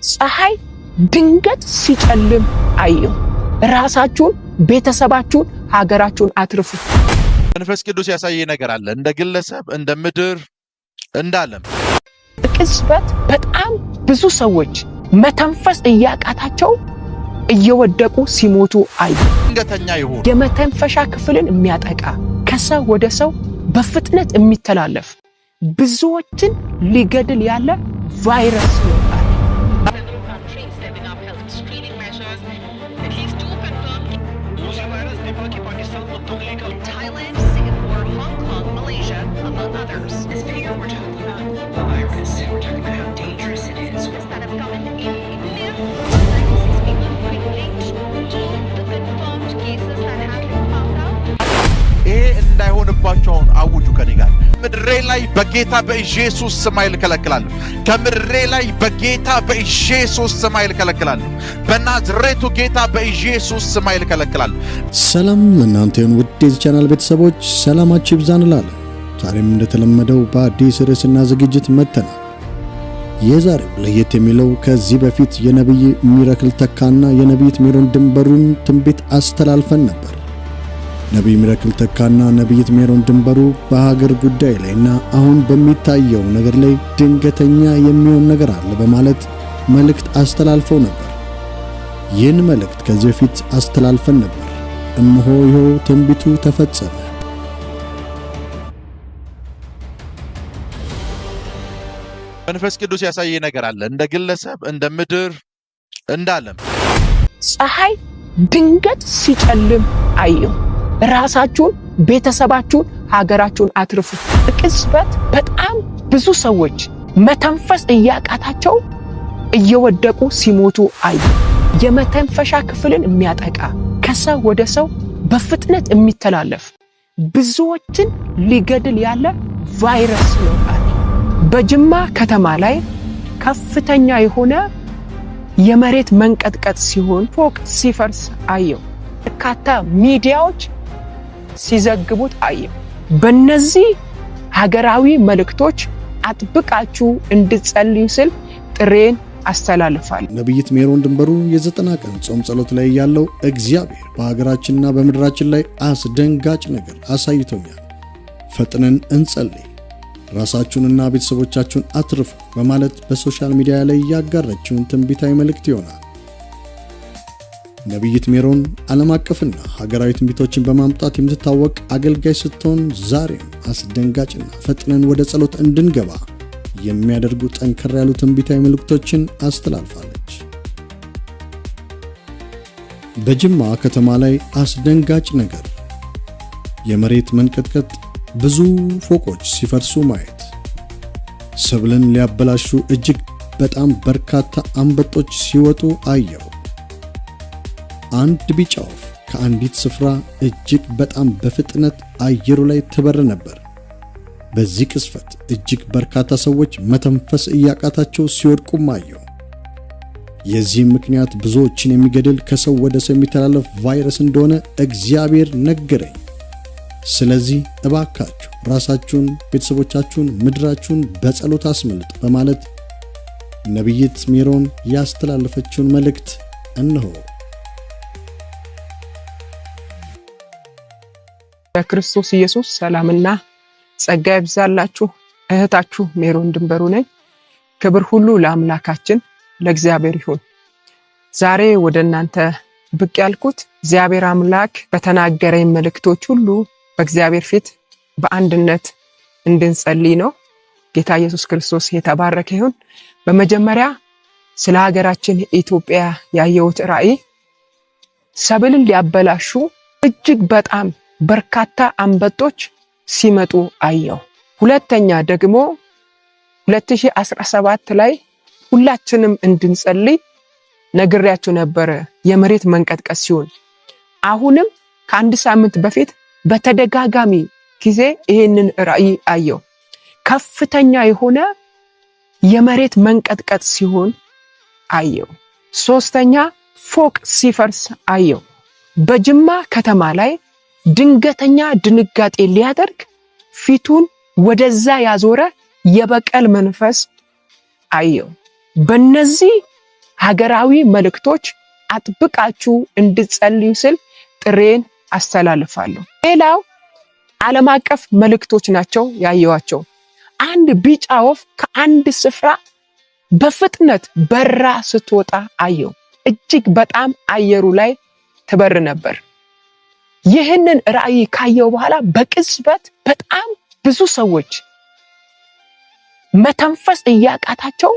ፀሐይ ድንገት ሲጨልም አየሁ። ራሳችሁን ቤተሰባችሁን ሀገራችሁን አትርፉ። መንፈስ ቅዱስ ያሳየ ነገር አለ እንደ ግለሰብ እንደ ምድር እንዳለም ቅጽበት በጣም ብዙ ሰዎች መተንፈስ እያቃታቸው እየወደቁ ሲሞቱ አየሁ። ድንገተኛ ይሁን የመተንፈሻ ክፍልን የሚያጠቃ ከሰው ወደ ሰው በፍጥነት የሚተላለፍ ብዙዎችን ሊገድል ያለ ቫይረስ ነው። እንዳይሆንባቸው አውጁ ከኔ ጋር ምድሬ ላይ በጌታ በኢየሱስ ስም ይከለክላል። ከምድሬ ላይ በጌታ በኢየሱስ ስም ይከለክላል። በናዝሬቱ ጌታ በኢየሱስ ስም ይከለክላል። ሰላም ለእናንተ ይሁን ውድ የዚህ ቻናል ቤተሰቦች፣ ሰላማችሁ ይብዛ እንላለን። ዛሬም እንደተለመደው በአዲስ ርዕስና ዝግጅት መጥተናል። የዛሬው ለየት የሚለው ከዚህ በፊት የነብይ ሚራክል ተካና የነብይት ሜሮን ድንበሩን ትንቢት አስተላልፈን ነበር። ነብይ ሚራክል ተካና ነብይት ሜሮን ድንበሩ በሀገር ጉዳይ ላይና አሁን በሚታየው ነገር ላይ ድንገተኛ የሚሆን ነገር አለ በማለት መልእክት አስተላልፈው ነበር። ይህን መልእክት ከዚህ በፊት አስተላልፈን ነበር። እነሆ ይኸው ትንቢቱ ተፈጸመ። መንፈስ ቅዱስ ያሳየ ነገር አለ እንደ ግለሰብ እንደ ምድር እንዳለም ፀሐይ ድንገት ሲጨልም አየሁ። ራሳችሁን ቤተሰባችሁን ሀገራችሁን አትርፉ። ቅጽበት በጣም ብዙ ሰዎች መተንፈስ እያቃታቸው እየወደቁ ሲሞቱ አየሁ። የመተንፈሻ ክፍልን የሚያጠቃ ከሰው ወደ ሰው በፍጥነት የሚተላለፍ ብዙዎችን ሊገድል ያለ ቫይረስ ነው። በጅማ ከተማ ላይ ከፍተኛ የሆነ የመሬት መንቀጥቀጥ ሲሆን ፎቅ ሲፈርስ አየሁ። በርካታ ሚዲያዎች ሲዘግቡት አየሁ። በእነዚህ ሀገራዊ መልእክቶች አጥብቃችሁ እንድትጸልዩ ስል ጥሬን አስተላልፋለሁ። ነብይት ሜሮን ድንበሩ የ90 ቀን ጾም ጸሎት ላይ ያለው እግዚአብሔር በሀገራችንና በምድራችን ላይ አስደንጋጭ ነገር አሳይቶኛል። ፈጥነን እንጸልይ፣ ራሳችሁንና ቤተሰቦቻችሁን አትርፉ በማለት በሶሻል ሚዲያ ላይ ያጋራችውን ትንቢታዊ መልእክት ይሆናል። ነብይት ሜሮን ዓለም አቀፍና ሀገራዊ ትንቢቶችን በማምጣት የምትታወቅ አገልጋይ ስትሆን ዛሬም አስደንጋጭና ፈጥነን ወደ ጸሎት እንድንገባ የሚያደርጉ ጠንከር ያሉ ትንቢታዊ መልእክቶችን አስተላልፋለች። በጅማ ከተማ ላይ አስደንጋጭ ነገር፣ የመሬት መንቀጥቀጥ፣ ብዙ ፎቆች ሲፈርሱ ማየት፣ ሰብልን ሊያበላሹ እጅግ በጣም በርካታ አንበጦች ሲወጡ አየሁ። አንድ ቢጫ ወፍ ከአንዲት ስፍራ እጅግ በጣም በፍጥነት አየሩ ላይ ትበር ነበር። በዚህ ቅስፈት እጅግ በርካታ ሰዎች መተንፈስ እያቃታቸው ሲወድቁም አየሁ። የዚህም ምክንያት ብዙዎችን የሚገድል ከሰው ወደ ሰው የሚተላለፍ ቫይረስ እንደሆነ እግዚአብሔር ነገረኝ። ስለዚህ እባካችሁ ራሳችሁን፣ ቤተሰቦቻችሁን፣ ምድራችሁን በጸሎት አስመልጡ በማለት ነብይት ሜሮን ያስተላለፈችውን መልእክት እነሆ። በክርስቶስ ኢየሱስ ሰላምና ጸጋ ይብዛላችሁ። እህታችሁ ሜሮን ድንበሩ ነኝ። ክብር ሁሉ ለአምላካችን ለእግዚአብሔር ይሁን። ዛሬ ወደ እናንተ ብቅ ያልኩት እግዚአብሔር አምላክ በተናገረኝ መልእክቶች ሁሉ በእግዚአብሔር ፊት በአንድነት እንድንጸልይ ነው። ጌታ ኢየሱስ ክርስቶስ የተባረከ ይሁን። በመጀመሪያ ስለ ሀገራችን ኢትዮጵያ ያየሁት ራእይ ሰብልን ሊያበላሹ እጅግ በጣም በርካታ አንበጦች ሲመጡ አየሁ። ሁለተኛ ደግሞ 2017 ላይ ሁላችንም እንድንጸልይ ነግሬያችሁ ነበር የመሬት መንቀጥቀጥ ሲሆን፣ አሁንም ከአንድ ሳምንት በፊት በተደጋጋሚ ጊዜ ይህንን ራእይ አየሁ። ከፍተኛ የሆነ የመሬት መንቀጥቀጥ ሲሆን አየሁ። ሶስተኛ ፎቅ ሲፈርስ አየሁ። በጅማ ከተማ ላይ ድንገተኛ ድንጋጤ ሊያደርግ ፊቱን ወደዛ ያዞረ የበቀል መንፈስ አየሁ። በእነዚህ ሀገራዊ መልእክቶች አጥብቃችሁ እንድትጸልዩ ስል ጥሬን አስተላልፋለሁ። ሌላው ዓለም አቀፍ መልእክቶች ናቸው ያየዋቸው። አንድ ቢጫ ወፍ ከአንድ ስፍራ በፍጥነት በራ ስትወጣ አየው። እጅግ በጣም አየሩ ላይ ትበር ነበር። ይህንን ራእይ ካየው በኋላ በቅጽበት በጣም ብዙ ሰዎች መተንፈስ እያቃታቸው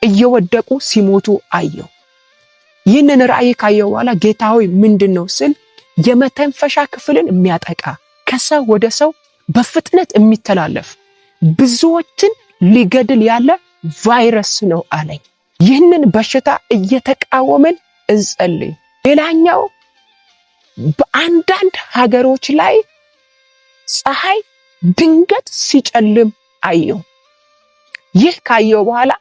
እየወደቁ ሲሞቱ አየው። ይህንን ራእይ ካየው በኋላ ጌታ ሆይ ምንድነው ስል የመተንፈሻ ክፍልን የሚያጠቃ ከሰው ወደ ሰው በፍጥነት የሚተላለፍ ብዙዎችን ሊገድል ያለ ቫይረስ ነው አለኝ። ይህንን በሽታ እየተቃወምን እንጸልይ። ሌላኛው በአንዳንድ ሀገሮች ላይ ፀሐይ ድንገት ሲጨልም አየው። ይህ ካየው በኋላ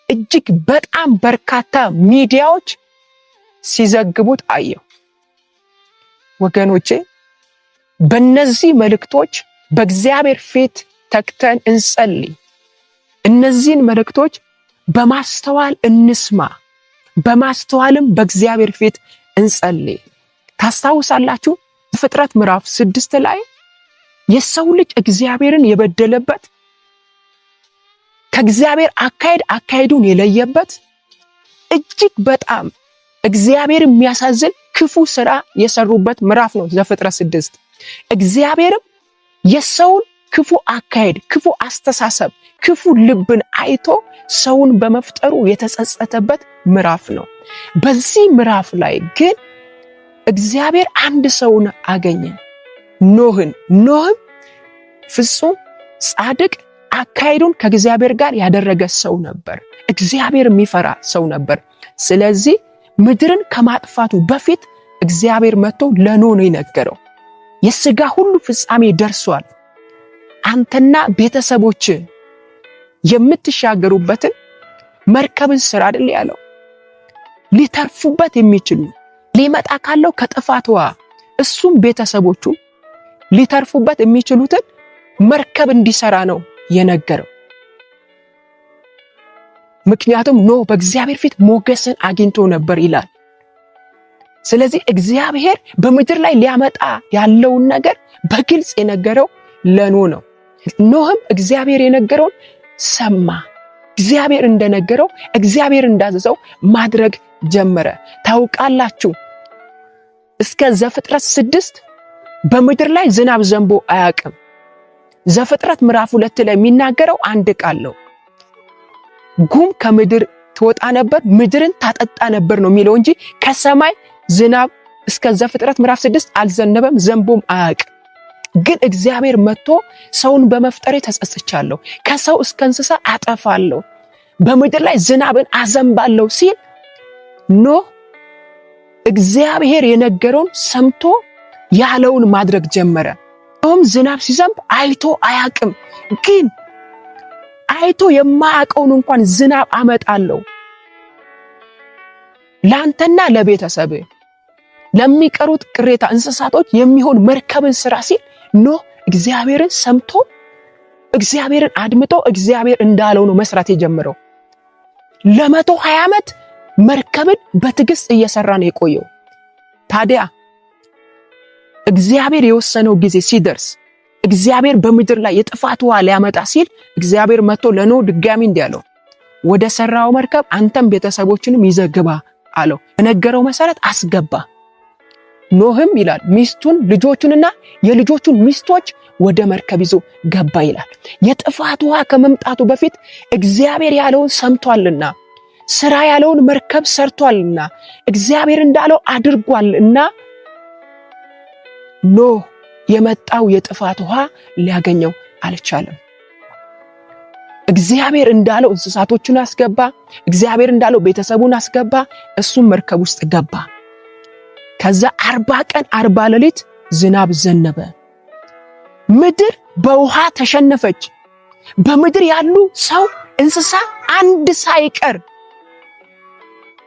እጅግ በጣም በርካታ ሚዲያዎች ሲዘግቡት አየው። ወገኖቼ በእነዚህ መልእክቶች በእግዚአብሔር ፊት ተክተን እንጸልይ። እነዚህን መልእክቶች በማስተዋል እንስማ፣ በማስተዋልም በእግዚአብሔር ፊት እንጸልይ። ታስታውሳላችሁ ፍጥረት ምዕራፍ 6 ላይ የሰው ልጅ እግዚአብሔርን የበደለበት ከእግዚአብሔር አካሄዱን የለየበት እጅግ በጣም እግዚአብሔር የሚያሳዝን ክፉ ስራ የሰሩበት ምዕራፍ ነው ዘፍጥረት 6። እግዚአብሔርም የሰውን ክፉ አካሄድ፣ ክፉ አስተሳሰብ፣ ክፉ ልብን አይቶ ሰውን በመፍጠሩ የተጸጸተበት ምዕራፍ ነው። በዚህ ምዕራፍ ላይ ግን እግዚአብሔር አንድ ሰውን አገኘ፣ ኖህን። ኖህም ፍጹም ጻድቅ፣ አካሄዱን ከእግዚአብሔር ጋር ያደረገ ሰው ነበር። እግዚአብሔር የሚፈራ ሰው ነበር። ስለዚህ ምድርን ከማጥፋቱ በፊት እግዚአብሔር መጥቶ ለኖህ ነው የነገረው፣ የሥጋ ሁሉ ፍጻሜ ደርሷል። አንተና ቤተሰቦች የምትሻገሩበትን መርከብን ስራ አይደል ያለው። ሊተርፉበት የሚችሉ ሊመጣ ካለው ከጥፋት ውሃ እሱም ቤተሰቦቹ ሊተርፉበት የሚችሉትን መርከብ እንዲሰራ ነው የነገረው። ምክንያቱም ኖህ በእግዚአብሔር ፊት ሞገስን አግኝቶ ነበር ይላል። ስለዚህ እግዚአብሔር በምድር ላይ ሊያመጣ ያለውን ነገር በግልጽ የነገረው ለኖህ ነው። ኖህም እግዚአብሔር የነገረውን ሰማ። እግዚአብሔር እንደነገረው፣ እግዚአብሔር እንዳዘዘው ማድረግ ጀመረ። ታውቃላችሁ እስከ ዘፍጥረት 6 በምድር ላይ ዝናብ ዘንቦ አያውቅም። ዘፍጥረት ምዕራፍ 2 ላይ የሚናገረው አንድ ቃል ነው። ጉም ከምድር ትወጣ ነበር፣ ምድርን ታጠጣ ነበር ነው የሚለው እንጂ ከሰማይ ዝናብ እስከ ዘፍጥረት ምዕራፍ 6 አልዘነበም፣ ዘንቦም አያውቅም። ግን እግዚአብሔር መጥቶ ሰውን በመፍጠሬ ተጸጽቻለሁ፣ ከሰው እስከ እንስሳ አጠፋለሁ፣ በምድር ላይ ዝናብን አዘንባለሁ ሲል ኖህ እግዚአብሔር የነገረውን ሰምቶ ያለውን ማድረግ ጀመረ። ኖህም ዝናብ ሲዘንብ አይቶ አያውቅም፣ ግን አይቶ የማያውቀውን እንኳን ዝናብ አመጣለሁ ላንተና ለቤተሰብ ለሚቀሩት ቅሬታ እንስሳቶች የሚሆን መርከብን ስራ ሲል ኖህ እግዚአብሔርን ሰምቶ እግዚአብሔርን አድምጦ እግዚአብሔር እንዳለው ነው መስራት የጀመረው። ለ120 ዓመት መርከብን በትዕግስት እየሰራ ነው የቆየው። ታዲያ እግዚአብሔር የወሰነው ጊዜ ሲደርስ እግዚአብሔር በምድር ላይ የጥፋት ውሃ ሊያመጣ ሲል እግዚአብሔር መጥቶ ለኖህ ድጋሚ እንዲያለው ወደ ሰራው መርከብ አንተም ቤተሰቦችንም ይዘህ ግባ አለው። በነገረው መሰረት አስገባ። ኖህም ይላል ሚስቱን ልጆቹንና የልጆቹን ሚስቶች ወደ መርከብ ይዞ ገባ ይላል። የጥፋት ውሃ ከመምጣቱ በፊት እግዚአብሔር ያለውን ሰምቷልና ስራ ያለውን መርከብ ሰርቷልና እግዚአብሔር እንዳለው አድርጓልና ኖህ የመጣው የጥፋት ውሃ ሊያገኘው አልቻለም። እግዚአብሔር እንዳለው እንስሳቶቹን አስገባ፣ እግዚአብሔር እንዳለው ቤተሰቡን አስገባ፣ እሱም መርከብ ውስጥ ገባ። ከዛ 40 ቀን 40 ሌሊት ዝናብ ዘነበ። ምድር በውሃ ተሸነፈች። በምድር ያሉ ሰው እንስሳ አንድ ሳይቀር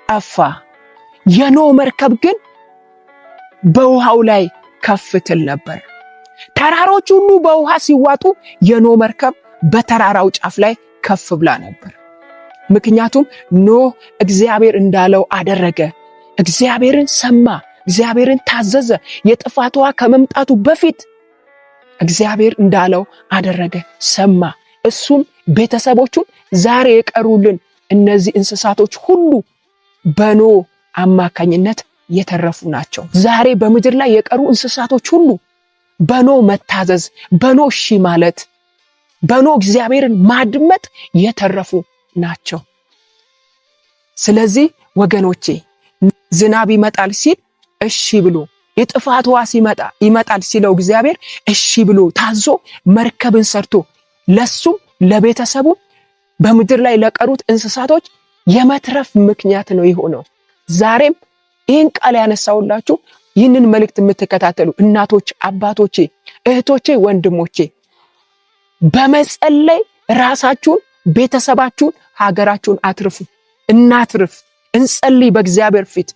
ጠፋ። የኖህ መርከብ ግን በውሃው ላይ ከፍ ትል ነበር። ተራሮች ሁሉ በውሃ ሲዋጡ የኖህ መርከብ በተራራው ጫፍ ላይ ከፍ ብላ ነበር። ምክንያቱም ኖህ እግዚአብሔር እንዳለው አደረገ። እግዚአብሔርን ሰማ፣ እግዚአብሔርን ታዘዘ። የጥፋት ውሃ ከመምጣቱ በፊት እግዚአብሔር እንዳለው አደረገ፣ ሰማ። እሱም ቤተሰቦቹን ዛሬ የቀሩልን እነዚህ እንስሳቶች ሁሉ በኖህ አማካኝነት የተረፉ ናቸው። ዛሬ በምድር ላይ የቀሩ እንስሳቶች ሁሉ በኖህ መታዘዝ፣ በኖህ እሺ ማለት፣ በኖህ እግዚአብሔርን ማድመጥ የተረፉ ናቸው። ስለዚህ ወገኖቼ ዝናብ ይመጣል ሲል እሺ ብሎ፣ የጥፋት ውሃ ይመጣል ሲለው እግዚአብሔር እሺ ብሎ ታዞ መርከብን ሰርቶ ለሱም ለቤተሰቡ በምድር ላይ ለቀሩት እንስሳቶች የመትረፍ ምክንያት ነው የሆነው። ዛሬም ይህን ቃል ያነሳውላችሁ ይህንን መልእክት የምትከታተሉ እናቶች፣ አባቶቼ፣ እህቶቼ፣ ወንድሞቼ በመጸለይ ራሳችሁን፣ ቤተሰባችሁን፣ ሀገራችሁን አትርፉ። እናትርፍ፣ እንጸልይ በእግዚአብሔር ፊት።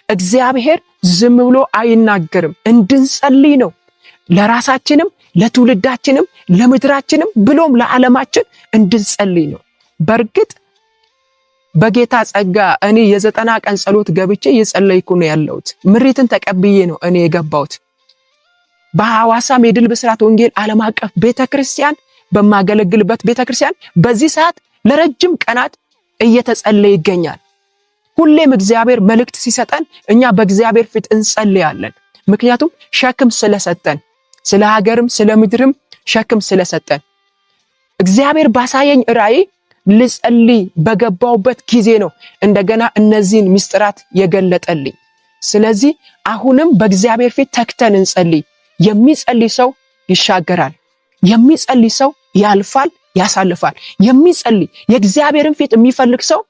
እግዚአብሔር ዝም ብሎ አይናገርም፣ እንድንጸልይ ነው። ለራሳችንም፣ ለትውልዳችንም፣ ለምድራችንም ብሎም ለዓለማችን እንድንጸልይ ነው። በእርግጥ በጌታ ጸጋ እኔ የ90 ቀን ጸሎት ገብቼ እየጸለይኩ ነው ያለሁት። ምሪትን ተቀብዬ ነው እኔ የገባሁት። በሐዋሳም የድል ብስራት ወንጌል ዓለም አቀፍ ቤተክርስቲያን በማገለግልበት ቤተክርስቲያን በዚህ ሰዓት ለረጅም ቀናት እየተጸለየ ይገኛል። ሁሌም እግዚአብሔር መልእክት ሲሰጠን እኛ በእግዚአብሔር ፊት እንጸልያለን። ምክንያቱም ሸክም ስለሰጠን፣ ስለ ሀገርም ስለ ምድርም ሸክም ስለሰጠን እግዚአብሔር ባሳየኝ ራእይ ልጸልይ በገባውበት ጊዜ ነው እንደገና እነዚህን ምስጢራት የገለጠልኝ። ስለዚህ አሁንም በእግዚአብሔር ፊት ተክተን እንጸልይ። የሚጸልይ ሰው ይሻገራል። የሚጸልይ ሰው ያልፋል፣ ያሳልፋል። የሚጸልይ የእግዚአብሔርን ፊት የሚፈልግ ሰው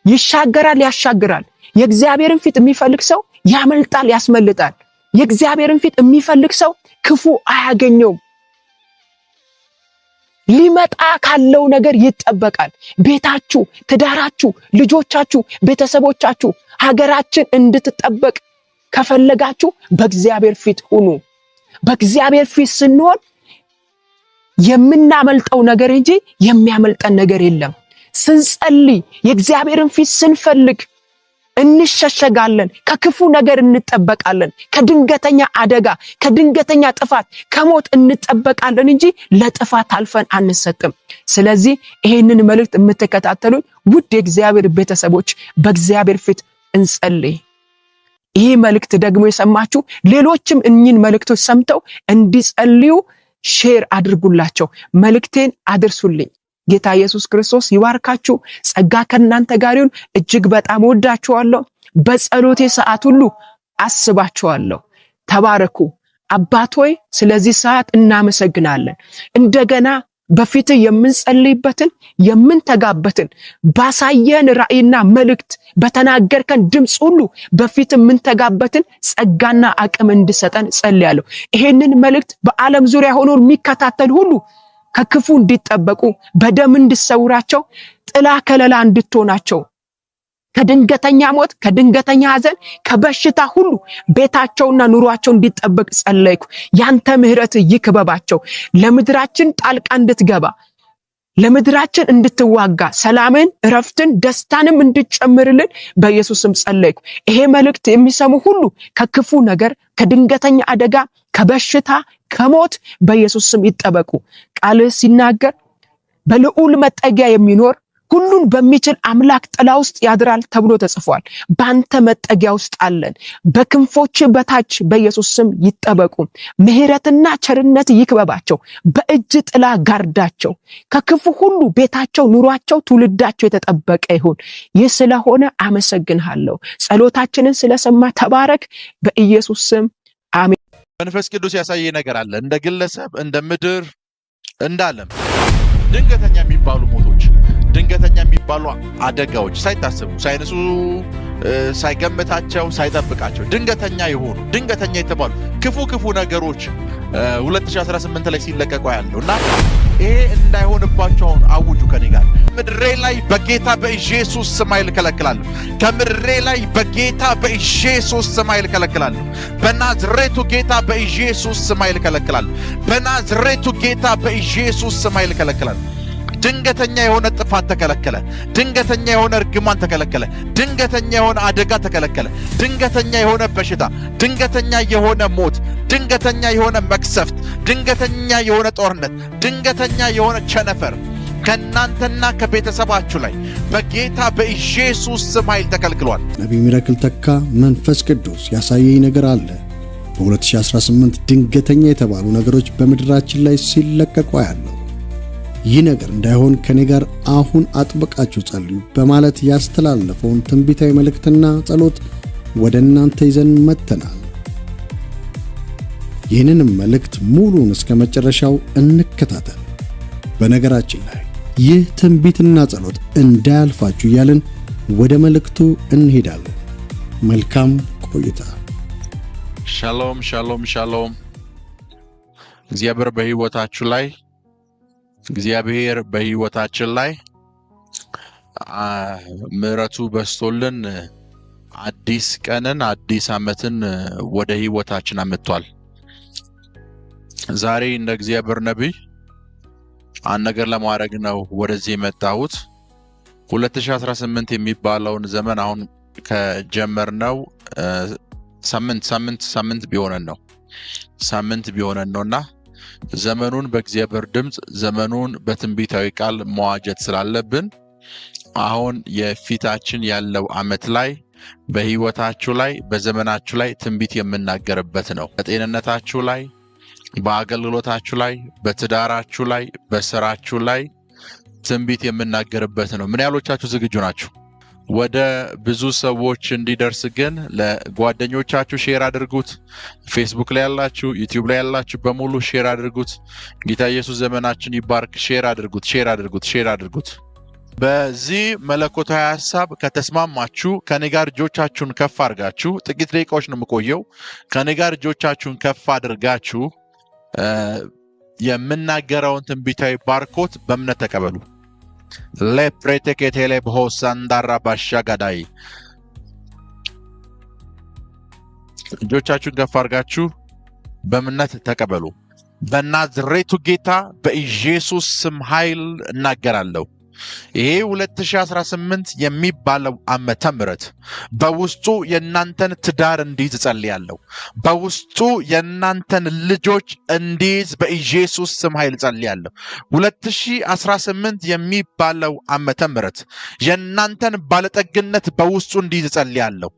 ይሻገራል፣ ያሻግራል። የእግዚአብሔርን ፊት የሚፈልግ ሰው ያመልጣል፣ ያስመልጣል። የእግዚአብሔርን ፊት የሚፈልግ ሰው ክፉ አያገኘውም። ሊመጣ ካለው ነገር ይጠበቃል። ቤታችሁ፣ ትዳራችሁ፣ ልጆቻችሁ፣ ቤተሰቦቻችሁ፣ ሀገራችን እንድትጠበቅ ከፈለጋችሁ በእግዚአብሔር ፊት ሁኑ። በእግዚአብሔር ፊት ስንሆን የምናመልጠው ነገር እንጂ የሚያመልጠን ነገር የለም። ስንጸልይ የእግዚአብሔርን ፊት ስንፈልግ እንሸሸጋለን፣ ከክፉ ነገር እንጠበቃለን፣ ከድንገተኛ አደጋ፣ ከድንገተኛ ጥፋት፣ ከሞት እንጠበቃለን እንጂ ለጥፋት አልፈን አንሰጥም። ስለዚህ ይሄንን መልእክት የምትከታተሉኝ ውድ የእግዚአብሔር ቤተሰቦች በእግዚአብሔር ፊት እንጸልይ። ይህ መልእክት ደግሞ የሰማችሁ ሌሎችም እኚህን መልእክቶች ሰምተው እንዲጸልዩ ሼር አድርጉላቸው፣ መልእክቴን አድርሱልኝ። ጌታ ኢየሱስ ክርስቶስ ይባርካችሁ። ጸጋ ከእናንተ ጋር ይሁን። እጅግ በጣም ወዳችኋለሁ። በጸሎቴ ሰዓት ሁሉ አስባችኋለሁ። ተባረኩ። አባት ሆይ ስለዚህ ሰዓት እናመሰግናለን። እንደገና በፊት የምንጸልይበትን የምንተጋበትን ባሳየን ራእይና መልእክት በተናገርከን ድምጽ ሁሉ በፊት የምንተጋበትን ጸጋና አቅም እንድሰጠን ጸልያለሁ። ይሄንን መልእክት በዓለም ዙሪያ ሆኖ የሚከታተል ሁሉ ከክፉ እንዲጠበቁ፣ በደም እንድሰውራቸው፣ ጥላ ከለላ እንድትሆናቸው፣ ከድንገተኛ ሞት፣ ከድንገተኛ ሐዘን፣ ከበሽታ ሁሉ ቤታቸውና ኑሯቸው እንዲጠበቅ ጸለይኩ። ያንተ ምሕረት ይክበባቸው። ለምድራችን ጣልቃ እንድትገባ፣ ለምድራችን እንድትዋጋ፣ ሰላምን፣ እረፍትን፣ ደስታንም እንድትጨምርልን በኢየሱስም ጸለይኩ። ይሄ መልእክት የሚሰሙ ሁሉ ከክፉ ነገር፣ ከድንገተኛ አደጋ፣ ከበሽታ፣ ከሞት በኢየሱስ ስም ይጠበቁ። ቃል ሲናገር በልዑል መጠጊያ የሚኖር ሁሉን በሚችል አምላክ ጥላ ውስጥ ያድራል ተብሎ ተጽፏል። ባንተ መጠጊያ ውስጥ አለን። በክንፎች በታች በኢየሱስ ስም ይጠበቁ። ምሕረትና ቸርነት ይክበባቸው። በእጅ ጥላ ጋርዳቸው። ከክፉ ሁሉ ቤታቸው፣ ኑሯቸው፣ ትውልዳቸው የተጠበቀ ይሁን። ይህ ስለሆነ አመሰግንሃለሁ። ጸሎታችንን ስለሰማ ተባረክ። በኢየሱስ ስም አሜን። መንፈስ ቅዱስ ያሳየ ነገር አለ። እንደ ግለሰብ፣ እንደ ምድር፣ እንደ ዓለም ድንገተኛ የሚባሉ ሞቶች፣ ድንገተኛ የሚባሉ አደጋዎች ሳይታሰቡ፣ ሳይነሱ፣ ሳይገምታቸው፣ ሳይጠብቃቸው ድንገተኛ የሆኑ ድንገተኛ የተባሉ ክፉ ነገሮች 2018 ላይ ሲለቀቁ ያለው እና ይሄ እንዳይሆንባቸው አውጁ ከኔ ጋር። ምድሬ ላይ በጌታ በኢየሱስ ስም ኃይል እከለክላለሁ። ከምድሬ ላይ በጌታ በኢየሱስ ስም ኃይል እከለክላለሁ። በናዝሬቱ ጌታ በኢየሱስ ስም ኃይል እከለክላለሁ። በናዝሬቱ ጌታ በኢየሱስ ስም ኃይል እከለክላለሁ። ድንገተኛ የሆነ ጥፋት ተከለከለ። ድንገተኛ የሆነ እርግማን ተከለከለ። ድንገተኛ የሆነ አደጋ ተከለከለ። ድንገተኛ የሆነ በሽታ፣ ድንገተኛ የሆነ ሞት፣ ድንገተኛ የሆነ መቅሰፍት፣ ድንገተኛ የሆነ ጦርነት፣ ድንገተኛ የሆነ ቸነፈር ከናንተና ከቤተሰባችሁ ላይ በጌታ በኢየሱስ ስም ኃይል ተከልክሏል። ነቢይ ሚራክል ተካ መንፈስ ቅዱስ ያሳየኝ ነገር አለ። በ2018 ድንገተኛ የተባሉ ነገሮች በምድራችን ላይ ሲለቀቁ ያለው ይህ ነገር እንዳይሆን ከኔ ጋር አሁን አጥብቃችሁ ጸልዩ በማለት ያስተላለፈውን ትንቢታዊ መልእክትና ጸሎት ወደ እናንተ ይዘን መጥተናል። ይህንንም መልእክት ሙሉን እስከ መጨረሻው እንከታተል። በነገራችን ላይ ይህ ትንቢትና ጸሎት እንዳያልፋችሁ እያልን ወደ መልእክቱ እንሄዳለን። መልካም ቆይታ። ሻሎም ሻሎም ሻሎም። እግዚአብሔር በሕይወታችን ላይ ምሕረቱ በስቶልን አዲስ ቀንን አዲስ ዓመትን ወደ ሕይወታችን አመጥቷል። ዛሬ እንደ እግዚአብሔር ነቢይ አንድ ነገር ለማድረግ ነው ወደዚህ የመጣሁት። 2018 የሚባለውን ዘመን አሁን ከጀመርነው ሳምንት ቢሆነን ነውና ዘመኑን በእግዚአብሔር ድምጽ ዘመኑን በትንቢታዊ ቃል መዋጀት ስላለብን አሁን የፊታችን ያለው ዓመት ላይ በሕይወታችሁ ላይ በዘመናችሁ ላይ ትንቢት የምናገርበት ነው። በጤንነታችሁ ላይ፣ በአገልግሎታችሁ ላይ፣ በትዳራችሁ ላይ፣ በስራችሁ ላይ ትንቢት የምናገርበት ነው። ምን ያህሎቻችሁ ዝግጁ ናችሁ? ወደ ብዙ ሰዎች እንዲደርስ ግን ለጓደኞቻችሁ ሼር አድርጉት። ፌስቡክ ላይ ያላችሁ፣ ዩቲዩብ ላይ ያላችሁ በሙሉ ሼር አድርጉት። ጌታ ኢየሱስ ዘመናችን ይባርክ። ሼር አድርጉት። በዚህ መለኮታዊ ሐሳብ ከተስማማችሁ ከኔ ጋር እጆቻችሁን ከፍ አድርጋችሁ ጥቂት ደቂቃዎች ነው የምቆየው። ከኔ ጋር እጆቻችሁን ከፍ አድርጋችሁ የምናገረውን ትንቢታዊ ባርኮት በእምነት ተቀበሉ። ለፕሬቴኬቴሌ በሆሳንዳራ ባሻጋዳይ እጆቻችሁን ከፍ አድርጋችሁ በእምነት ተቀበሉ። በናዝሬቱ ጌታ በኢየሱስ ስም ኃይል እናገራለሁ። ይሄ 2018 የሚባለው ዓመተ ምህረት በውስጡ የእናንተን ትዳር እንዲይዝ ጸልያለሁ። በውስጡ የእናንተን ልጆች እንዲይዝ በኢየሱስ ስም ኃይል ጸልያለሁ። 2018 የሚባለው ዓመተ ምህረት የእናንተን ባለጠግነት በውስጡ እንዲይዝ ጸልያለሁ።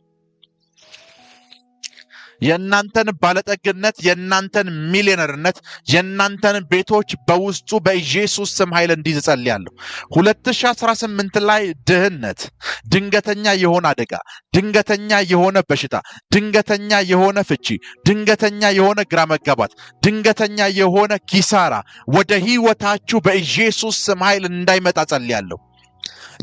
የእናንተን ባለጠግነት፣ የእናንተን ሚሊዮነርነት፣ የእናንተን ቤቶች በውስጡ በኢየሱስ ስም ኃይል እንዲይዝ ጸልያለሁ። 2018 ላይ ድህነት፣ ድንገተኛ የሆነ አደጋ፣ ድንገተኛ የሆነ በሽታ፣ ድንገተኛ የሆነ ፍቺ፣ ድንገተኛ የሆነ ግራ መጋባት፣ ድንገተኛ የሆነ ኪሳራ ወደ ሕይወታችሁ በኢየሱስ ስም ኃይል እንዳይመጣ ጸልያለሁ።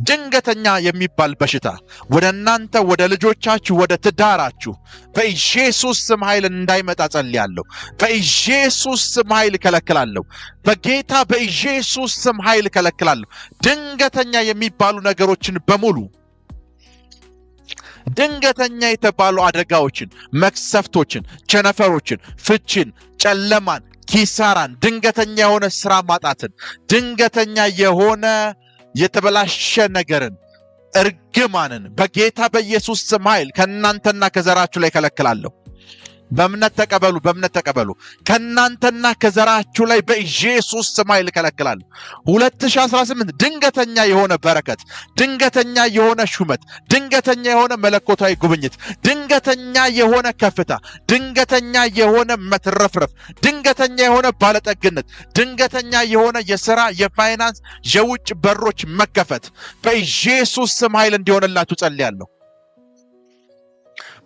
ድንገተኛ የሚባል በሽታ ወደ እናንተ፣ ወደ ልጆቻችሁ፣ ወደ ትዳራችሁ በኢየሱስ ስም ኃይል እንዳይመጣ ጸልያለሁ። በኢየሱስ ስም ኃይል ከለክላለሁ። በጌታ በኢየሱስ ስም ኃይል ከለክላለሁ። ድንገተኛ የሚባሉ ነገሮችን በሙሉ፣ ድንገተኛ የተባሉ አደጋዎችን፣ መቅሰፍቶችን፣ ቸነፈሮችን፣ ፍቺን፣ ጨለማን፣ ኪሳራን፣ ድንገተኛ የሆነ ስራ ማጣትን፣ ድንገተኛ የሆነ የተበላሸ ነገርን፣ እርግማንን በጌታ በኢየሱስ ስም ኃይል ከናንተና ከዘራችሁ ላይ ከለክላለሁ። በእምነት ተቀበሉ። ከናንተና ከዘራችሁ ላይ በኢየሱስ ስም ኃይል ከለክላለሁ። 2018 ድንገተኛ የሆነ በረከት፣ ድንገተኛ የሆነ ሹመት፣ ድንገተኛ የሆነ መለኮታዊ ጉብኝት፣ ድንገተኛ የሆነ ከፍታ፣ ድንገተኛ የሆነ መትረፍረፍ፣ ድንገተኛ የሆነ ባለጠግነት፣ ድንገተኛ የሆነ የሥራ፣ የፋይናንስ፣ የውጭ በሮች መከፈት በኢየሱስ ስም ኃይል እንዲሆንላችሁ ጸልያለሁ።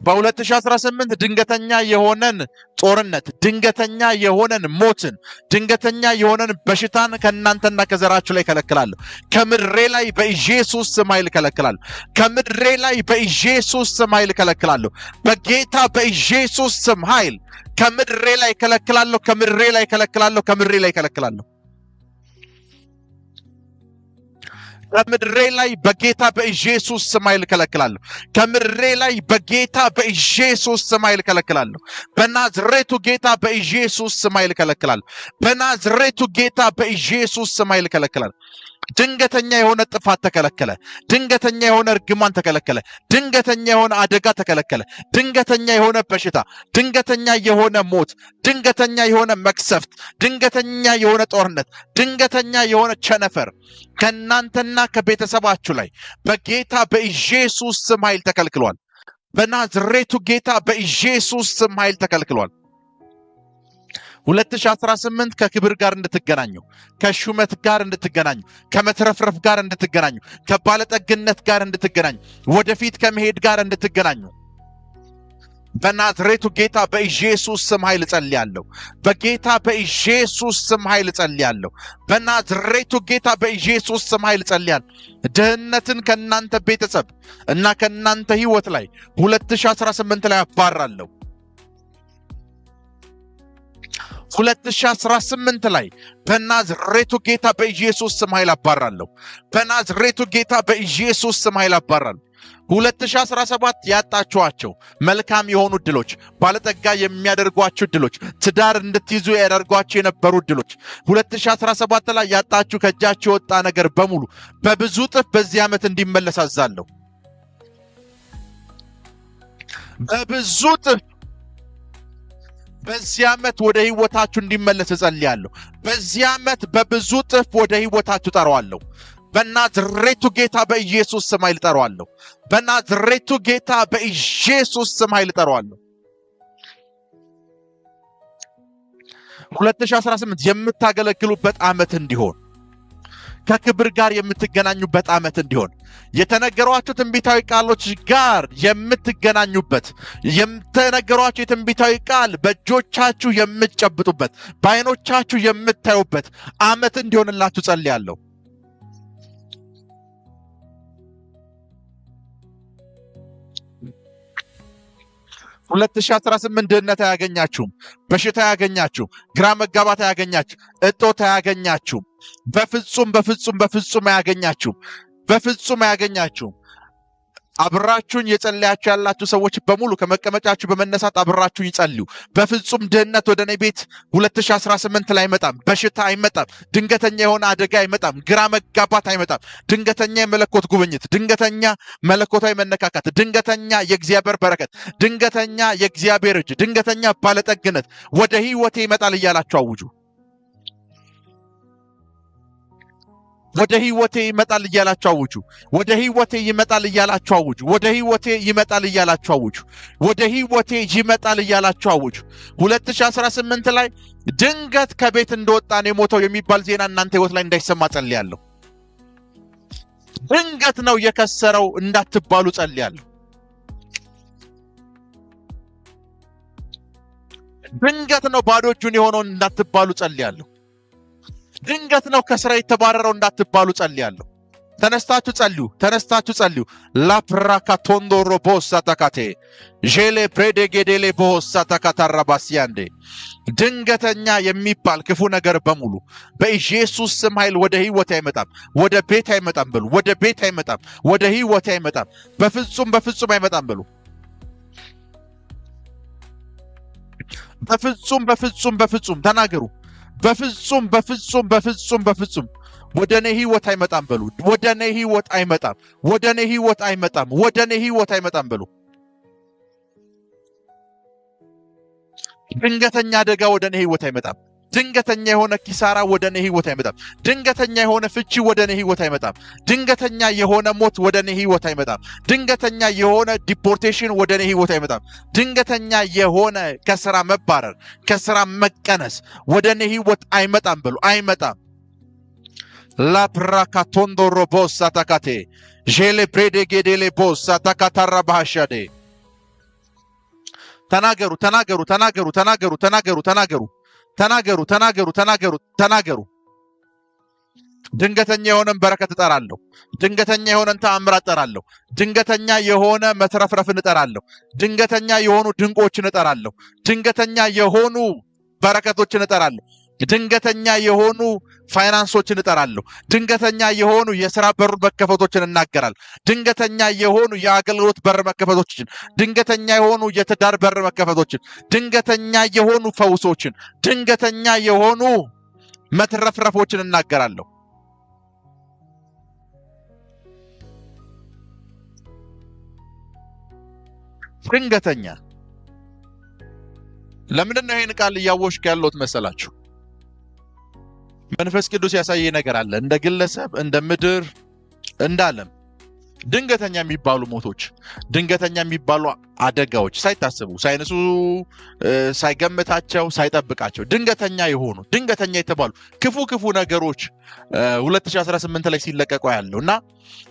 በ2018 ድንገተኛ የሆነን ጦርነት፣ ድንገተኛ የሆነን ሞትን፣ ድንገተኛ የሆነን በሽታን ከናንተና ከዘራችሁ ላይ ከለክላለሁ። ከምድሬ ላይ በኢየሱስ ስም ኃይል ከለክላለሁ። ከምድሬ ላይ በኢየሱስ ስም ኃይል ከለክላለሁ። በጌታ በኢየሱስ ስም ኃይል ከምድሬ ላይ ከለክላለሁ። ከምድሬ ላይ ከለክላለሁ። ከምድሬ ላይ በጌታ በኢየሱስ ስም ኃይል ከለክላለሁ። ከምድሬ ላይ በጌታ በኢየሱስ ስም ኃይል ከለክላለሁ። በናዝሬቱ ጌታ በኢየሱስ ስም ኃይል ከለክላለሁ። በናዝሬቱ ጌታ በኢየሱስ ስም ኃይል ከለክላለሁ። ድንገተኛ የሆነ ጥፋት ተከለከለ። ድንገተኛ የሆነ እርግማን ተከለከለ። ድንገተኛ የሆነ አደጋ ተከለከለ። ድንገተኛ የሆነ በሽታ፣ ድንገተኛ የሆነ ሞት፣ ድንገተኛ የሆነ መቅሰፍት፣ ድንገተኛ የሆነ ጦርነት፣ ድንገተኛ የሆነ ቸነፈር ከእናንተና ከቤተሰባችሁ ላይ በጌታ በኢየሱስ ስም ኃይል ተከልክሏል። በናዝሬቱ ጌታ በኢየሱስ ስም ኃይል ተከልክሏል። 2018 ከክብር ጋር እንድትገናኙ፣ ከሹመት ጋር እንድትገናኙ፣ ከመትረፍረፍ ጋር እንድትገናኙ፣ ከባለጠግነት ጋር እንድትገናኙ፣ ወደፊት ከመሄድ ጋር እንድትገናኙ በናዝሬቱ ጌታ በኢየሱስ ስም ኃይል ጸልያለሁ። በጌታ በኢየሱስ ስም ኃይል ጸልያለሁ። በናዝሬቱ ጌታ በኢየሱስ ስም ኃይል ጸልያለሁ። ድህነትን ከእናንተ ቤተሰብ እና ከእናንተ ህይወት ላይ 2018 ላይ አባራለሁ። 2018 ላይ በናዝሬቱ ጌታ በኢየሱስ ስም ኃይል አባራለሁ። በናዝሬቱ ጌታ በኢየሱስ ስም ኃይል አባራለሁ። 2017 ያጣችኋቸው መልካም የሆኑ ዕድሎች፣ ባለጠጋ የሚያደርጓችሁ ዕድሎች፣ ትዳር እንድትይዙ ያደርጓችሁ የነበሩ ዕድሎች 2017 ላይ ያጣችሁ ከእጃችሁ የወጣ ነገር በሙሉ በብዙ እጥፍ በዚህ ዓመት እንዲመለስ አዛለሁ። በብዙ እጥፍ በዚህ ዓመት ወደ ህይወታችሁ እንዲመለስ እጸልያለሁ። በዚህ ዓመት በብዙ እጥፍ ወደ ህይወታችሁ ጠራዋለሁ። በናዝሬቱ ጌታ በኢየሱስ ስም ኃይል ጠራዋለሁ። በናዝሬቱ ጌታ በኢየሱስ ስም ኃይል ጠራዋለሁ። 2018 የምታገለግሉበት ዓመት እንዲሆን፣ ከክብር ጋር የምትገናኙበት ዓመት እንዲሆን፣ የተነገሯችሁ ትንቢታዊ ቃሎች ጋር የምትገናኙበት፣ የተነገሯችሁ የትንቢታዊ ቃል በእጆቻችሁ የምትጨብጡበት፣ በዓይኖቻችሁ የምታዩበት ዓመት እንዲሆንላችሁ ጸልያለሁ። 2018 ድህነት አያገኛችሁም። በሽታ አያገኛችሁም። ግራ መጋባት አያገኛችሁም። እጦት አያገኛችሁም። በፍጹም አያገኛችሁም። በፍጹም አያገኛችሁም። አብራችሁን የጸለያችሁ ያላችሁ ሰዎች በሙሉ ከመቀመጫችሁ በመነሳት አብራችሁን ይጸልዩ። በፍጹም ድህነት ወደ እኔ ቤት 2018 ላይ አይመጣም። በሽታ አይመጣም። ድንገተኛ የሆነ አደጋ አይመጣም። ግራ መጋባት አይመጣም። ድንገተኛ የመለኮት ጉብኝት፣ ድንገተኛ መለኮታዊ መነካካት፣ ድንገተኛ የእግዚአብሔር በረከት፣ ድንገተኛ የእግዚአብሔር እጅ፣ ድንገተኛ ባለጠግነት ወደ ህይወቴ ይመጣል እያላችሁ አውጁ። ወደ ህይወቴ ይመጣል እያላችሁ አውጁ። ወደ ህይወቴ ይመጣል እያላችሁ አውጁ። ወደ ህይወቴ ይመጣል እያላችሁ አውጁ። ወደ ህይወቴ ይመጣል እያላችሁ አውጁ። 2018 ላይ ድንገት ከቤት እንደወጣን የሞተው የሚባል ዜና እናንተ ህይወት ላይ እንዳይሰማ ጸልያለሁ። ድንገት ነው የከሰረው እንዳትባሉ ጸልያለሁ። ድንገት ነው ባዶ እጁን የሆነው እንዳትባሉ ጸልያለሁ። ድንገት ነው ከስራ የተባረረው እንዳትባሉ ጸልያለሁ። ተነስታችሁ ጸልዩ። ተነስታችሁ ጸልዩ። ላፕራካ ቶንዶሮ ቦሳ ታካቴ ጄሌ ፕሬዴጌዴሌ ቦሳ ታካታራባሲያንዴ ድንገተኛ የሚባል ክፉ ነገር በሙሉ በኢየሱስ ስም ኃይል ወደ ህይወት አይመጣም። ወደ ቤት አይመጣም በሉ። ወደ ቤት አይመጣም። ወደ ህይወት አይመጣም። በፍጹም አይመጣም በሉ። በፍጹም ተናገሩ። በፍጹም ወደ እኔ ህይወት አይመጣም በሉ። ወደ እኔ ህይወት አይመጣም። ወደ እኔ ህይወት አይመጣም። ወደ እኔ ህይወት አይመጣም በሉ። ድንገተኛ አደጋ ወደ እኔ ህይወት አይመጣም። ድንገተኛ የሆነ ኪሳራ ወደ እኔ ህይወት አይመጣም። ድንገተኛ የሆነ ፍቺ ወደ እኔ ህይወት አይመጣም። ድንገተኛ የሆነ ሞት ወደ እኔ ህይወት አይመጣም። ድንገተኛ የሆነ ዲፖርቴሽን ወደ እኔ ህይወት አይመጣም። ድንገተኛ የሆነ ከስራ መባረር፣ ከስራ መቀነስ ወደ እኔ ህይወት አይመጣም በሉ። አይመጣም። ላፕራካ ቶንዶሮ ቦሳ ታካቴ ጄሌ ፕሬዴጌዴሌ ቦሳ ታካታራ ባሻዴ ተናገሩ። ድንገተኛ የሆነን በረከት እጠራለሁ። ድንገተኛ የሆነን ተአምራት እጠራለሁ። ድንገተኛ የሆነ መትረፍረፍን እጠራለሁ። ድንገተኛ የሆኑ ድንቆችን እጠራለሁ። ድንገተኛ የሆኑ በረከቶችን እጠራለሁ። ድንገተኛ የሆኑ ፋይናንሶችን እጠራለሁ። ድንገተኛ የሆኑ የሥራ በር መከፈቶችን እናገራለሁ። ድንገተኛ የሆኑ የአገልግሎት በር መከፈቶችን፣ ድንገተኛ የሆኑ የትዳር በር መከፈቶችን፣ ድንገተኛ የሆኑ ፈውሶችን፣ ድንገተኛ የሆኑ መትረፍረፎችን እናገራለሁ። ድንገተኛ። ለምንድን ነው ይሄን ቃል እያወሽኩ ያለሁት መሰላችሁ? መንፈስ ቅዱስ ያሳየ ነገር አለ። እንደ ግለሰብ፣ እንደ ምድር፣ እንደ ዓለም ድንገተኛ የሚባሉ ሞቶች፣ ድንገተኛ የሚባሉ አደጋዎች ሳይታሰቡ ሳይነሱ ሳይገምታቸው ሳይጠብቃቸው ድንገተኛ የሆኑ ድንገተኛ የተባሉ ክፉ ነገሮች 2018 ላይ ሲለቀቁ ያለው እና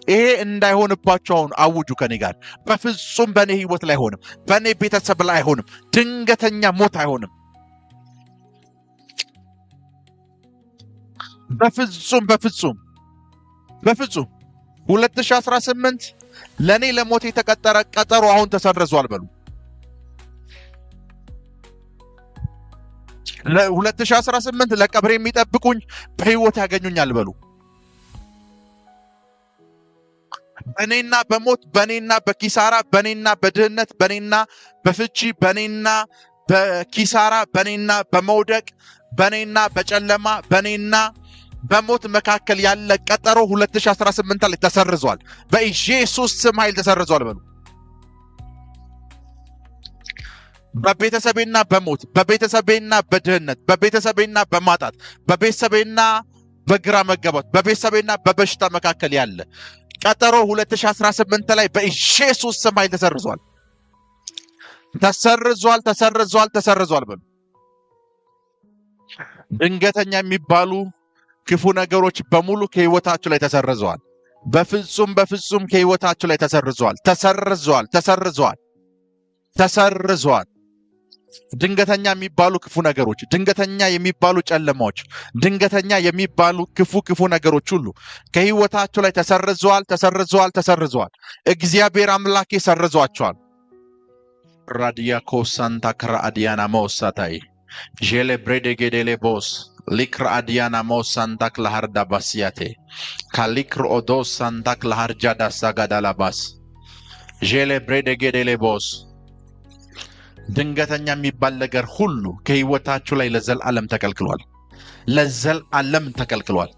ይሄ እንዳይሆንባቸው አሁን አውጁ ከኔ ጋር። በፍጹም በኔ ህይወት ላይ አይሆንም፣ በኔ ቤተሰብ ላይ አይሆንም፣ ድንገተኛ ሞት አይሆንም። በፍጹም በፍጹም በፍጹም 2018 ለኔ ለሞት የተቀጠረ ቀጠሮ አሁን ተሰርዟል በሉ። 2018 ለቀብር የሚጠብቁኝ በህይወት ያገኙኛል በሉ። በኔና በሞት፣ በኔና በኪሳራ፣ በኔና በድህነት፣ በኔና በፍቺ፣ በኔና በኪሳራ፣ በኔና በመውደቅ፣ በኔና በጨለማ፣ በኔና በሞት መካከል ያለ ቀጠሮ 2018 ላይ ተሰርዟል። በኢየሱስ ስም ኃይል ተሰርዟል በሉ። በቤተሰቤና በሞት፣ በቤተሰቤና በድህነት፣ በቤተሰቤና በማጣት፣ በቤተሰቤና በግራ መጋባት፣ በቤተሰቤና በበሽታ መካከል ያለ ቀጠሮ 2018 ላይ በኢየሱስ ስም ኃይል ተሰርዟል። ተሰርዟል፣ ተሰርዟል፣ ተሰርዟል በሉ። ድንገተኛ የሚባሉ ክፉ ነገሮች በሙሉ ከህይወታችሁ ላይ ተሰርዘዋል። በፍጹም በፍጹም ከህይወታችሁ ላይ ተሰርዘዋል። ተሰርዘዋል፣ ተሰርዘዋል፣ ተሰርዘዋል። ድንገተኛ የሚባሉ ክፉ ነገሮች፣ ድንገተኛ የሚባሉ ጨለማዎች፣ ድንገተኛ የሚባሉ ክፉ ነገሮች ሁሉ ከህይወታችሁ ላይ ተሰርዘዋል፣ ተሰርዘዋል፣ ተሰርዘዋል። እግዚአብሔር አምላኬ ሰርዟቸዋል። ራዲያ ኮሳንታ ክራአዲያና ሞሳታይ ጄሌ ብሬዴጌዴሌ ቦስ ሊክር አዲያና ሞሳንታክ ለሃርዳ ባስያቴ ካሊክር ኦዶ ሳንታክ ለሃርጃዳ ሳጋዳላባስ ጄሌ ብሬዴጌዴሌ ቦስ። ድንገተኛ የሚባል ነገር ሁሉ ከህይወታችሁ ላይ ለዘላለም ተከልክሏል። ለዘላለም ተከልክሏል።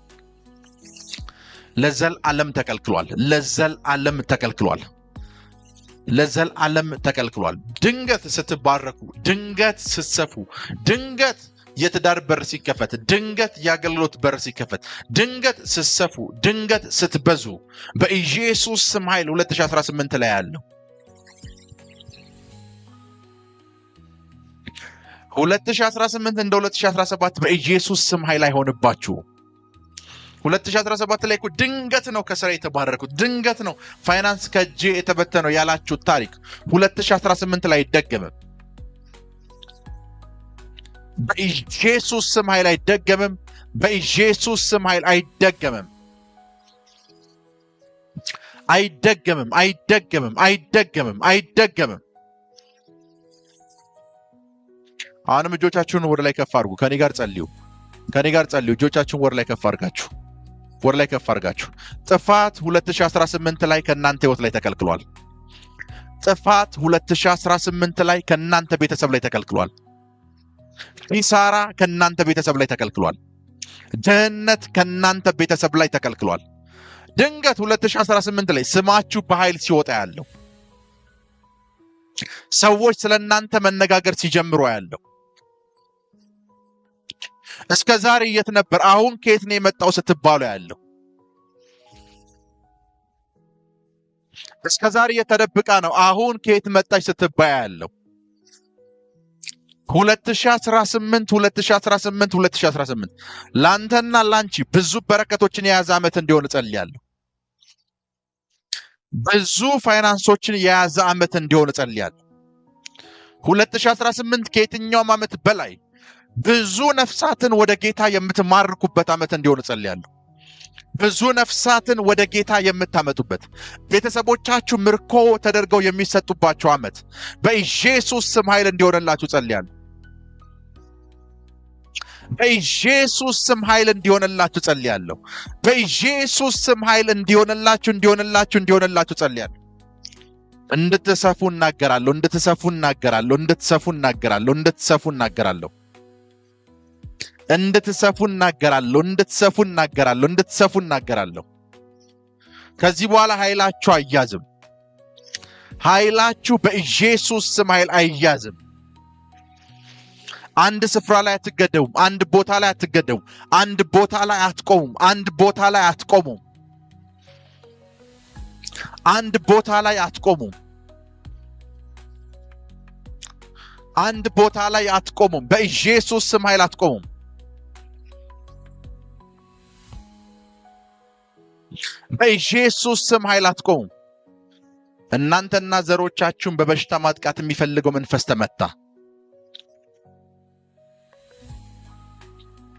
ለዘላለም ተከልክሏል። ለዘላለም ተከልክሏል። ለዘላለም ተከልክሏል። ድንገት ስትባረኩ፣ ድንገት ስትሰፉ፣ ድንገት የትዳር በር ሲከፈት፣ ድንገት የአገልግሎት በር ሲከፈት፣ ድንገት ስትሰፉ፣ ድንገት ስትበዙ በኢየሱስ ስም ኃይል 2018 ላይ ያለው 2018 እንደ 2017 በኢየሱስ ስም ኃይል አይሆንባችሁ። 2017 ላይ እኮ ድንገት ነው ከስራ የተባረኩት፣ ድንገት ነው ፋይናንስ ከእጄ የተበተነው ያላችሁ ታሪክ 2018 ላይ አይደገምም። በኢየሱስ ስም ኃይል አይደገምም። በኢየሱስ ስም ኃይል አይደገምም። አይደገምም። አይደገምም። አይደገምም። አይደገምም። አሁንም እጆቻችሁን ወደ ላይ ከፍ አድርጉ። ከኔ ጋር ጸልዩ። ከኔ ጋር ጸልዩ። እጆቻችሁን ወደ ላይ ከፍ አድርጋችሁ ወደ ላይ ከፍ አድርጋችሁ። ጥፋት 2018 ላይ ከእናንተ ህይወት ላይ ተከልክሏል። ጥፋት 2018 ላይ ከእናንተ ቤተሰብ ላይ ተከልክሏል። ኪሳራ ከእናንተ ቤተሰብ ላይ ተከልክሏል። ድህነት ከእናንተ ቤተሰብ ላይ ተከልክሏል። ድንገት 2018 ላይ ስማችሁ በኃይል ሲወጣ ያለው ሰዎች ስለ እናንተ መነጋገር ሲጀምሩ ያለው እስከ ዛሬ የት ነበር አሁን ከየት ነው የመጣው ስትባሉ ያለው እስከ ዛሬ የተደብቃ ነው አሁን ከየት መጣች ስትባያ ያለው 2018 ላንተና ላንቺ ብዙ በረከቶችን የያዘ ዓመት እንዲሆን እጸልያለሁ። ብዙ ፋይናንሶችን የያዘ ዓመት እንዲሆን እጸልያለሁ። 2018 ከየትኛውም ዓመት በላይ ብዙ ነፍሳትን ወደ ጌታ የምትማርኩበት ዓመት እንዲሆን እጸልያለሁ። ብዙ ነፍሳትን ወደ ጌታ የምታመጡበት፣ ቤተሰቦቻችሁ ምርኮ ተደርገው የሚሰጡባቸው ዓመት በኢየሱስ ስም ኃይል እንዲሆንላችሁ እጸልያለሁ። በኢየሱስ ስም ኃይል እንዲሆንላችሁ እጸልያለሁ። በኢየሱስ ስም ኃይል እንዲሆንላችሁ እጸልያለሁ። እንድትሰፉ እናገራለሁ። እንድትሰፉ እናገራለሁ። እንድትሰፉ እናገራለሁ። እንድትሰፉ እናገራለሁ። እንድትሰፉ እናገራለሁ። እንድትሰፉ እናገራለሁ። እንድትሰፉ እናገራለሁ። ከዚህ በኋላ ኃይላችሁ አያዝም። ኃይላችሁ በኢየሱስ ስም ኃይል አይያዝም። አንድ ስፍራ ላይ አትገደቡም። አንድ ቦታ ላይ አትገደቡም። አንድ ቦታ ላይ አትቆሙም። አንድ ቦታ ላይ አትቆሙም። አንድ ቦታ ላይ አትቆሙም። አንድ ቦታ ላይ አትቆሙም። በኢየሱስ ስም ኃይል አትቆሙም። በኢየሱስ ስም ኃይል አትቆሙም። እናንተና ዘሮቻችሁን በበሽታ ማጥቃት የሚፈልገው መንፈስ ተመታ።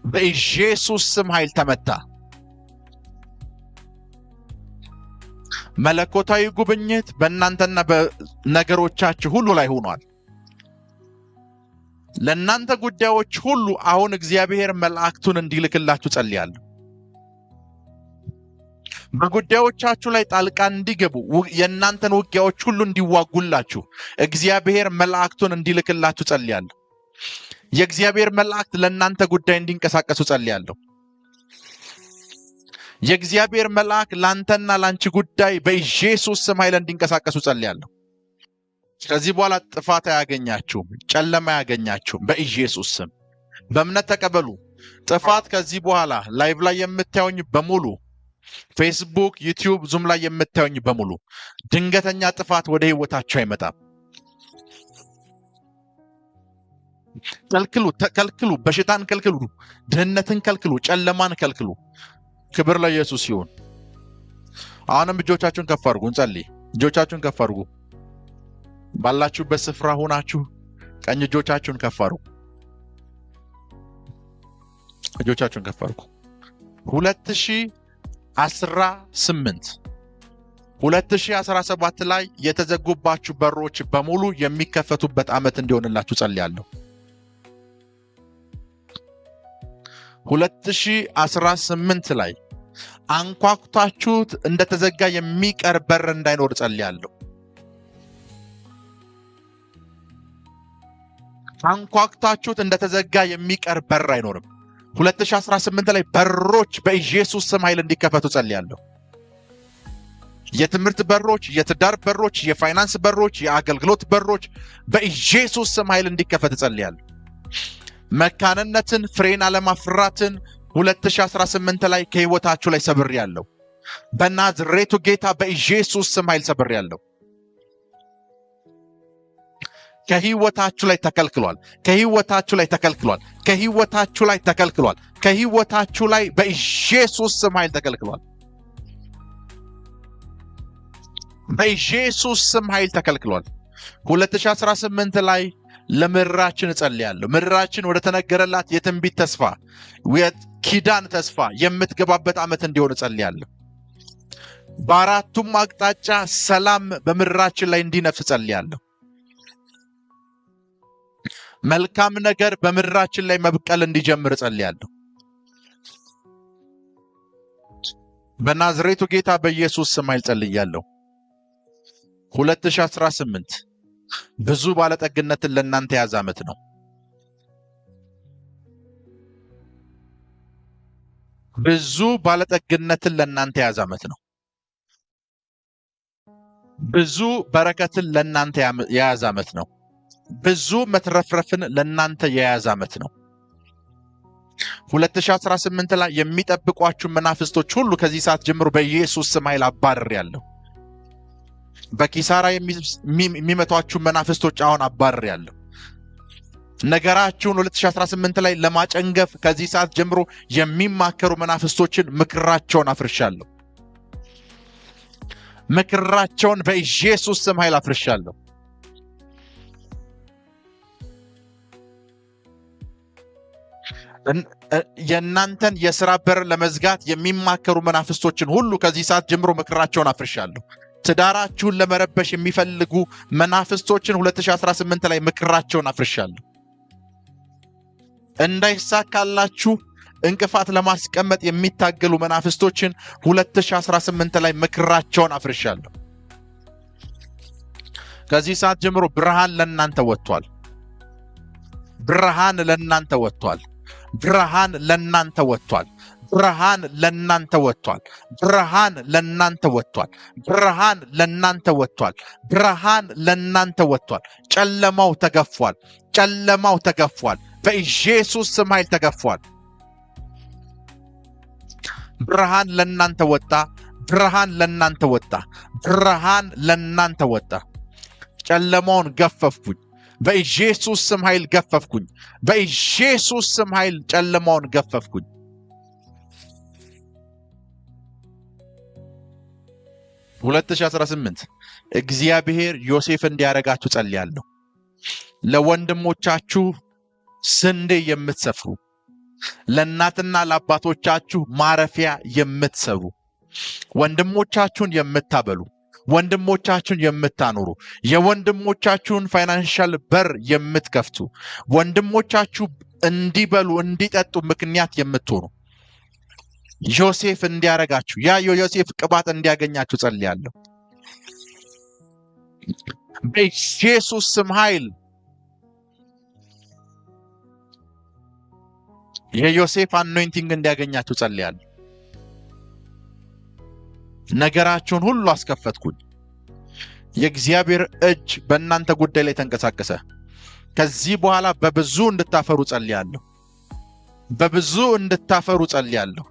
በኢየሱስ ስም ኃይል ተመታ። መለኮታዊ ጉብኝት በእናንተና በነገሮቻችሁ ሁሉ ላይ ሆኗል። ለእናንተ ጉዳዮች ሁሉ አሁን እግዚአብሔር መልአክቱን እንዲልክላችሁ ጸልያለሁ። በጉዳዮቻችሁ ላይ ጣልቃ እንዲገቡ የእናንተን ውጊያዎች ሁሉ እንዲዋጉላችሁ እግዚአብሔር መልአክቱን እንዲልክላችሁ ጸልያለሁ። የእግዚአብሔር መላእክት ለእናንተ ጉዳይ እንዲንቀሳቀሱ ጸልያለሁ። የእግዚአብሔር መልአክ ላንተና ላንቺ ጉዳይ በኢየሱስ ስም ኃይል እንዲንቀሳቀሱ ጸልያለሁ። ከዚህ በኋላ ጥፋት አያገኛችሁም፣ ጨለማ አያገኛችሁም። በኢየሱስ ስም በእምነት ተቀበሉ። ጥፋት ከዚህ በኋላ ላይቭ ላይ የምታዩኝ በሙሉ ፌስቡክ፣ ዩቲዩብ፣ ዙም ላይ የምታዩኝ በሙሉ ድንገተኛ ጥፋት ወደ ህይወታችሁ አይመጣም። ከልክሉ። በሽታን ከልክሉ። ድህነትን ከልክሉ። ጨለማን ከልክሉ። ክብር ለኢየሱስ ይሁን። አሁንም እጆቻችሁን ከፍ አድርጉ፣ እንጸልይ። እጆቻችሁን ከፍ አድርጉ። ባላችሁበት ስፍራ ሆናችሁ ቀኝ እጆቻችሁን ከፍ አድርጉ። እጆቻችሁን ከፍ አድርጉ። 2017 ላይ የተዘጉባችሁ በሮች በሙሉ የሚከፈቱበት ዓመት እንዲሆንላችሁ ጸልያለሁ። 2018 ላይ አንኳኩታችሁት እንደተዘጋ የሚቀር በር እንዳይኖር ጸልያለሁ። አንኳኩታችሁት እንደተዘጋ የሚቀር በር አይኖርም። 2018 ላይ በሮች በኢየሱስ ስም ኃይል እንዲከፈቱ ጸልያለሁ። የትምህርት በሮች፣ የትዳር በሮች፣ የፋይናንስ በሮች፣ የአገልግሎት በሮች በኢየሱስ ስም ኃይል እንዲከፈት ጸልያለሁ። መካንነትን፣ ፍሬን አለማፍራትን 2018 ላይ ከህይወታችሁ ላይ ሰብሬያለሁ። በናዝሬቱ ጌታ በኢየሱስ ስም ኃይል ሰብሬያለሁ። ከህይወታችሁ ላይ ተከልክሏል። ከህይወታችሁ ላይ ተከልክሏል። ከህይወታችሁ ላይ ተከልክሏል። ከህይወታችሁ ላይ በኢየሱስ ስም ኃይል ተከልክሏል። በኢየሱስ ስም ኃይል ተከልክሏል። 2018 ላይ ለምድራችን እጸልያለሁ። ምድራችን ወደ ተነገረላት የትንቢት ተስፋ፣ የኪዳን ተስፋ የምትገባበት ዓመት እንዲሆን እጸልያለሁ። በአራቱም አቅጣጫ ሰላም በምድራችን ላይ እንዲነፍስ እጸልያለሁ። መልካም ነገር በምድራችን ላይ መብቀል እንዲጀምር እጸልያለሁ። በናዝሬቱ ጌታ በኢየሱስ ስም ኃይል ጸልያለሁ። 2018 ብዙ ባለጠግነትን ለእናንተ የያዘ ዓመት ነው። ብዙ ባለጠግነትን ለእናንተ የያዘ ዓመት ነው። ብዙ በረከትን ለእናንተ የያዘ ዓመት ነው። ብዙ መትረፍረፍን ለእናንተ የያዘ ዓመት ነው። 2018 ላይ የሚጠብቋችሁ መናፍስቶች ሁሉ ከዚህ ሰዓት ጀምሮ በኢየሱስ ስም ኃይል አባርሬያለሁ። በኪሳራ የሚመቷችሁ መናፍስቶች አሁን አባርሬያለሁ። ነገራችሁን 2018 ላይ ለማጨንገፍ ከዚህ ሰዓት ጀምሮ የሚማከሩ መናፍስቶችን ምክራቸውን አፍርሻለሁ። ምክራቸውን በኢየሱስ ስም ኃይል አፍርሻለሁ። የእናንተን የሥራ በር ለመዝጋት የሚማከሩ መናፍስቶችን ሁሉ ከዚህ ሰዓት ጀምሮ ምክራቸውን አፍርሻለሁ። ትዳራችሁን ለመረበሽ የሚፈልጉ መናፍስቶችን 2018 ላይ ምክራቸውን አፍርሻለሁ። እንዳይሳካላችሁ እንቅፋት ለማስቀመጥ የሚታገሉ መናፍስቶችን 2018 ላይ ምክራቸውን አፍርሻለሁ። ከዚህ ሰዓት ጀምሮ ብርሃን ለእናንተ ወጥቷል። ብርሃን ለእናንተ ወጥቷል። ብርሃን ለናንተ ወጥቷል። ብርሃን ለናንተ ወጥቷል። ብርሃን ለናንተ ወጥቷል። ብርሃን ለናንተ ወጥቷል። ብርሃን ለናንተ ወጥቷል። ጨለማው ተገፏል። ጨለማው ተገፏል። በኢየሱስ ስም ኃይል ተገፏል። ብርሃን ለናንተ ወጣ። ብርሃን ለናንተ ወጣ። ብርሃን ለናንተ ወጣ። ጨለማውን ገፈፍኩኝ። በኢየሱስ ስም ኃይል ገፈፍኩኝ። በኢየሱስ ስም ኃይል ጨለማውን ገፈፍኩኝ። 2018 እግዚአብሔር ዮሴፍ እንዲያረጋችሁ ጸልያለሁ። ለወንድሞቻችሁ ስንዴ የምትሰፍሩ፣ ለእናትና ለአባቶቻችሁ ማረፊያ የምትሰሩ፣ ወንድሞቻችሁን የምታበሉ፣ ወንድሞቻችሁን የምታኖሩ፣ የወንድሞቻችሁን ፋይናንሻል በር የምትከፍቱ፣ ወንድሞቻችሁ እንዲበሉ እንዲጠጡ ምክንያት የምትሆኑ ዮሴፍ እንዲያረጋችሁ፣ ያ የዮሴፍ ቅባት እንዲያገኛችሁ ጸልያለሁ። በኢየሱስ ስም ኃይል የዮሴፍ አኖይንቲንግ እንዲያገኛችሁ ጸልያለሁ። ነገራችሁን ሁሉ አስከፈትኩኝ። የእግዚአብሔር እጅ በእናንተ ጉዳይ ላይ ተንቀሳቀሰ። ከዚህ በኋላ በብዙ እንድታፈሩ ጸልያለሁ። በብዙ እንድታፈሩ ጸልያለሁ።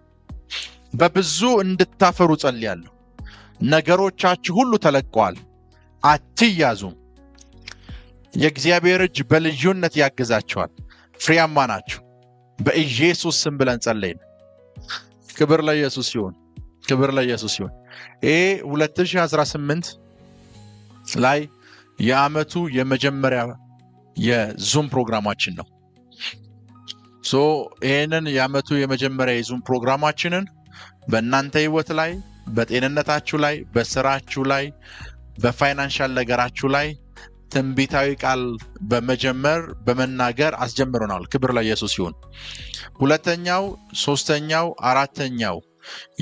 በብዙ እንድታፈሩ ጸልያለሁ። ነገሮቻችሁ ሁሉ ተለቀዋል። አትያዙም። የእግዚአብሔር እጅ በልዩነት ያግዛችኋል። ፍሬያማ ናችሁ። በኢየሱስ ስም ብለን ጸለይን። ክብር ለኢየሱስ ይሁን። ክብር ለኢየሱስ ይሁን። ይሄ 2018 ላይ የዓመቱ የመጀመሪያ የዙም ፕሮግራማችን ነው። ይሄንን የዓመቱ የመጀመሪያ የዙም ፕሮግራማችንን በእናንተ ህይወት ላይ፣ በጤንነታችሁ ላይ፣ በስራችሁ ላይ፣ በፋይናንሻል ነገራችሁ ላይ ትንቢታዊ ቃል በመጀመር በመናገር አስጀምረናል። ክብር ለኢየሱስ ይሁን። ሁለተኛው፣ ሶስተኛው፣ አራተኛው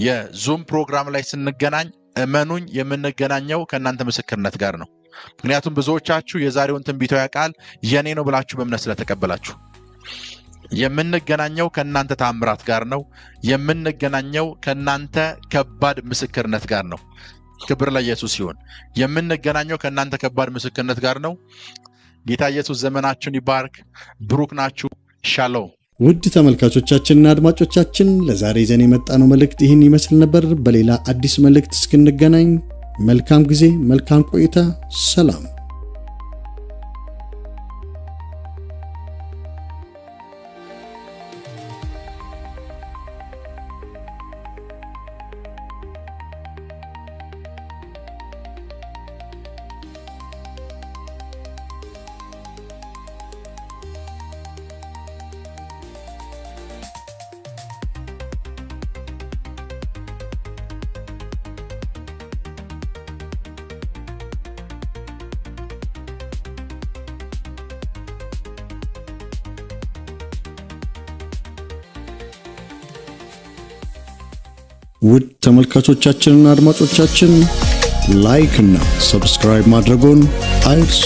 የዙም ፕሮግራም ላይ ስንገናኝ እመኑኝ የምንገናኘው ከእናንተ ምስክርነት ጋር ነው። ምክንያቱም ብዙዎቻችሁ የዛሬውን ትንቢታዊ ቃል የኔ ነው ብላችሁ በእምነት ስለተቀበላችሁ የምንገናኘው ከእናንተ ታምራት ጋር ነው። የምንገናኘው ከእናንተ ከባድ ምስክርነት ጋር ነው። ክብር ለኢየሱስ ይሁን። የምንገናኘው ከእናንተ ከባድ ምስክርነት ጋር ነው። ጌታ ኢየሱስ ዘመናችሁን ይባርክ። ብሩክ ናችሁ። ሻሎም። ውድ ተመልካቾቻችንና አድማጮቻችን ለዛሬ ይዘን የመጣነው መልእክት ይህን ይመስል ነበር። በሌላ አዲስ መልእክት እስክንገናኝ መልካም ጊዜ፣ መልካም ቆይታ። ሰላም። ውድ ተመልካቾቻችንና አድማጮቻችን ላይክ እና ሰብስክራይብ ማድረጎን አይርሱ።